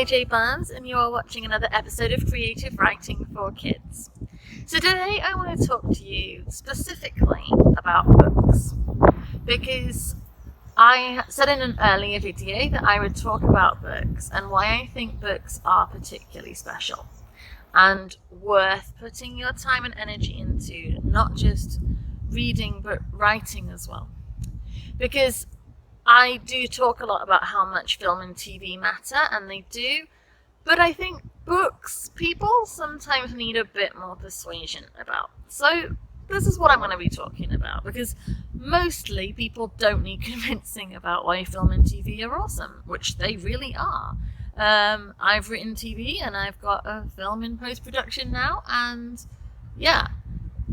AJ Barnes, and you are watching another episode of Creative Writing for Kids. So today I want to talk to you specifically about books, because I said in an earlier video that I would talk about books and why I think books are particularly special and worth putting your time and energy into, not just reading but writing as well. Because I do talk a lot about how much film and TV matter, and they do, but I think books, people sometimes need a bit more persuasion about. So this is what I'm going to be talking about, because mostly people don't need convincing about why film and TV are awesome, which they really are. I've written TV and I've got a film in post-production now, and yeah,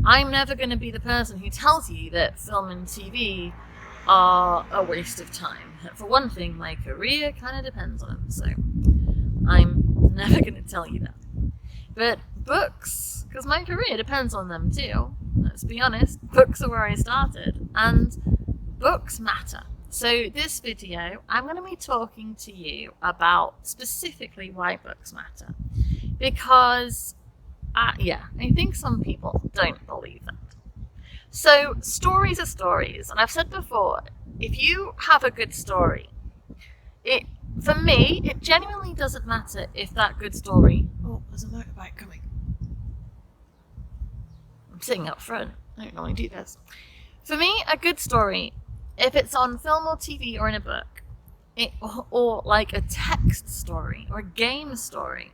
I'm never going to be the person who tells you that film and TV are a waste of time. For one thing, my career kind of depends on them, so I'm never going to tell you that. But books, because my career depends on them too, let's be honest, books are where I started, and books matter. So this video, I'm going to be talking to you about specifically why books matter, because I think some people don't believe that. So stories are stories, and I've said before, if you have a good story, for me, it genuinely doesn't matter if that good story... Oh, there's a motorbike coming. I'm sitting up front. I don't normally do this. For me, a good story, if it's on film or TV or in a book, or like a text story or a game story,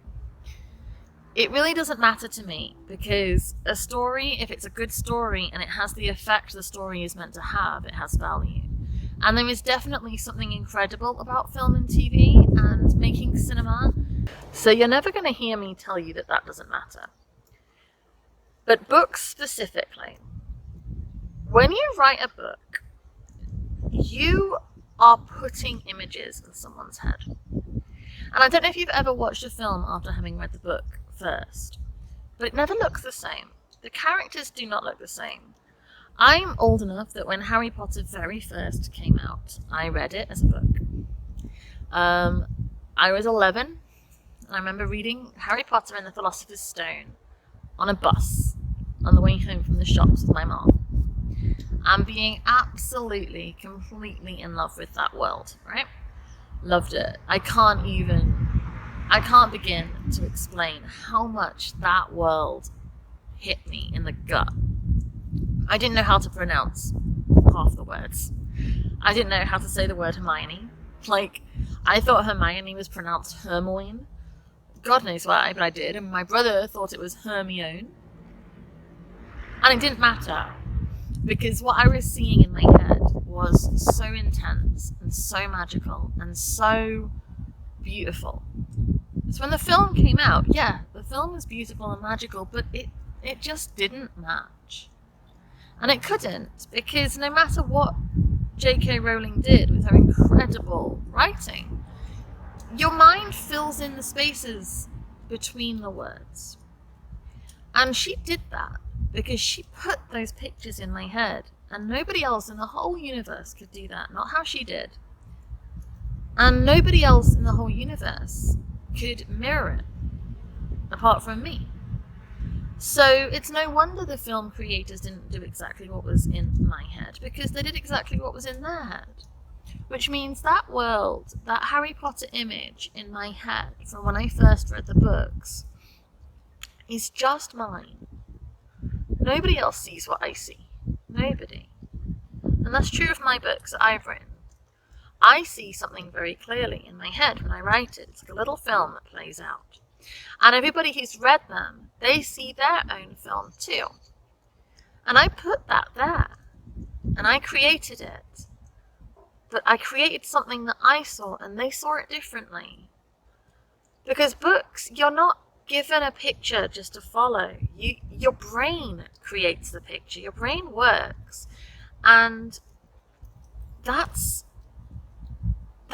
it really doesn't matter to me, because a story, if it's a good story and it has the effect the story is meant to have, it has value. And there is definitely something incredible about film and TV and making cinema. So you're never going to hear me tell you that that doesn't matter. But books specifically, when you write a book, you are putting images in someone's head. And I don't know if you've ever watched a film after having read the book first, but it never looks the same. The characters do not look the same. I'm old enough that when Harry Potter very first came out, I read it as a book. I was 11, and I remember reading Harry Potter and the Philosopher's Stone on a bus on the way home from the shops with my mom, and being absolutely, completely in love with that world, right? Loved it. I can't begin to explain how much that world hit me in the gut. I didn't know how to pronounce half the words. I didn't know how to say the word Hermione. I thought Hermione was pronounced Hermione. God knows why, but I did. And my brother thought it was Hermione. And it didn't matter, because what I was seeing in my head was so intense and so magical and so beautiful. So when the film came out, yeah, the film was beautiful and magical, but it just didn't match. And it couldn't, because no matter what J.K. Rowling did with her incredible writing, your mind fills in the spaces between the words. And she did that because she put those pictures in my head, and nobody else in the whole universe could do that, not how she did. And nobody else in the whole universe could mirror it, apart from me. So it's no wonder the film creators didn't do exactly what was in my head, because they did exactly what was in their head. Which means that world, that Harry Potter image in my head from when I first read the books, is just mine. Nobody else sees what I see. Nobody. And that's true of my books that I've written. I see something very clearly in my head when I write it. It's like a little film that plays out. And everybody who's read them, they see their own film too. And I put that there. And I created it. But I created something that I saw, and they saw it differently. Because books, you're not given a picture just to follow. Your brain creates the picture. Your brain works. And that's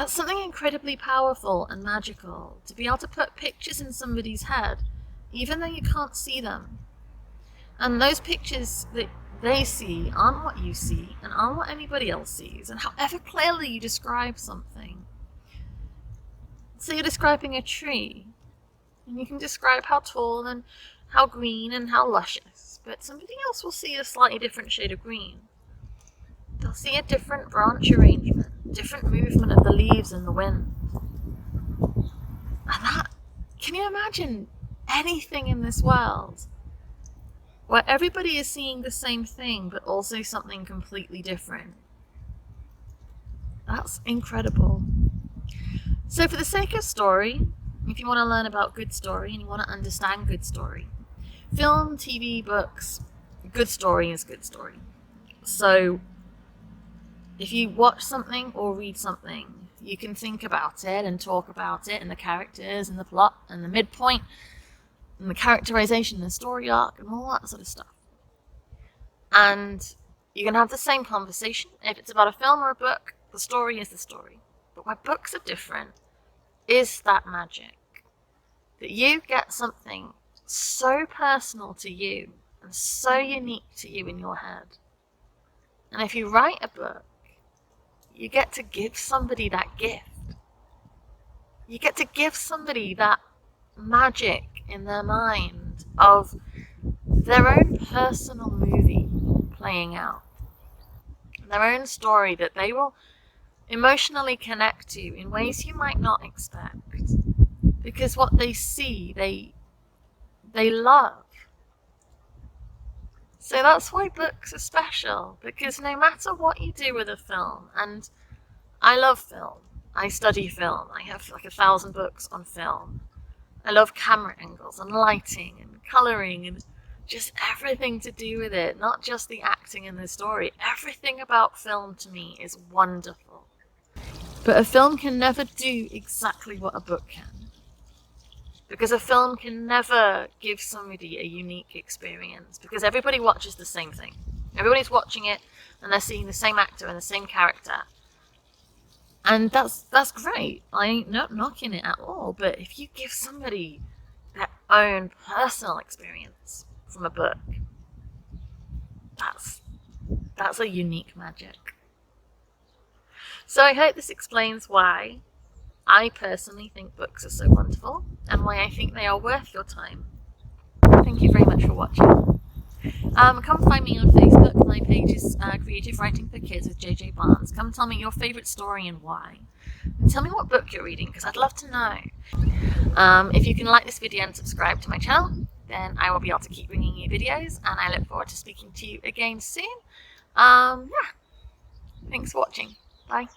something incredibly powerful and magical, to be able to put pictures in somebody's head, even though you can't see them. And those pictures that they see aren't what you see, and aren't what anybody else sees. And however clearly you describe something, So you're describing a tree, and you can describe how tall and how green and how luscious, but somebody else will see a slightly different shade of green. They'll see a different branch arrangement, different movement of the leaves in the wind. And that, can you imagine anything in this world where everybody is seeing the same thing but also something completely different? That's incredible. So for the sake of story, if you want to learn about good story and you want to understand good story, film, TV, books, good story is good story. So if you watch something or read something, you can think about it and talk about it and the characters and the plot and the midpoint and the characterization and the story arc and all that sort of stuff. And you can have the same conversation. If it's about a film or a book, the story is the story. But where books are different is that magic. That you get something so personal to you and so unique to you in your head. And if you write a book, you get to give somebody that gift. You get to give somebody that magic in their mind of their own personal movie playing out. Their own story that they will emotionally connect to in ways you might not expect. Because what they see, they love. So that's why books are special, because no matter what you do with a film, and I love film, I study film, I have like 1,000 books on film. I love camera angles and lighting and colouring and just everything to do with it, not just the acting and the story. Everything about film to me is wonderful. But a film can never do exactly what a book can. Because a film can never give somebody a unique experience, because everybody watches the same thing. Everybody's watching it and they're seeing the same actor and the same character. And that's great. I ain't not knocking it at all. But if you give somebody their own personal experience from a book, that's a unique magic. So I hope this explains why I personally think books are so wonderful and why I think they are worth your time. Thank you very much for watching. Come find me on Facebook. My page is Creative Writing for Kids with JJ Barnes. Come tell me your favourite story and why. And tell me what book you're reading, because I'd love to know. If you can like this video and subscribe to my channel, then I will be able to keep bringing you videos, and I look forward to speaking to you again soon. Yeah. Thanks for watching. Bye.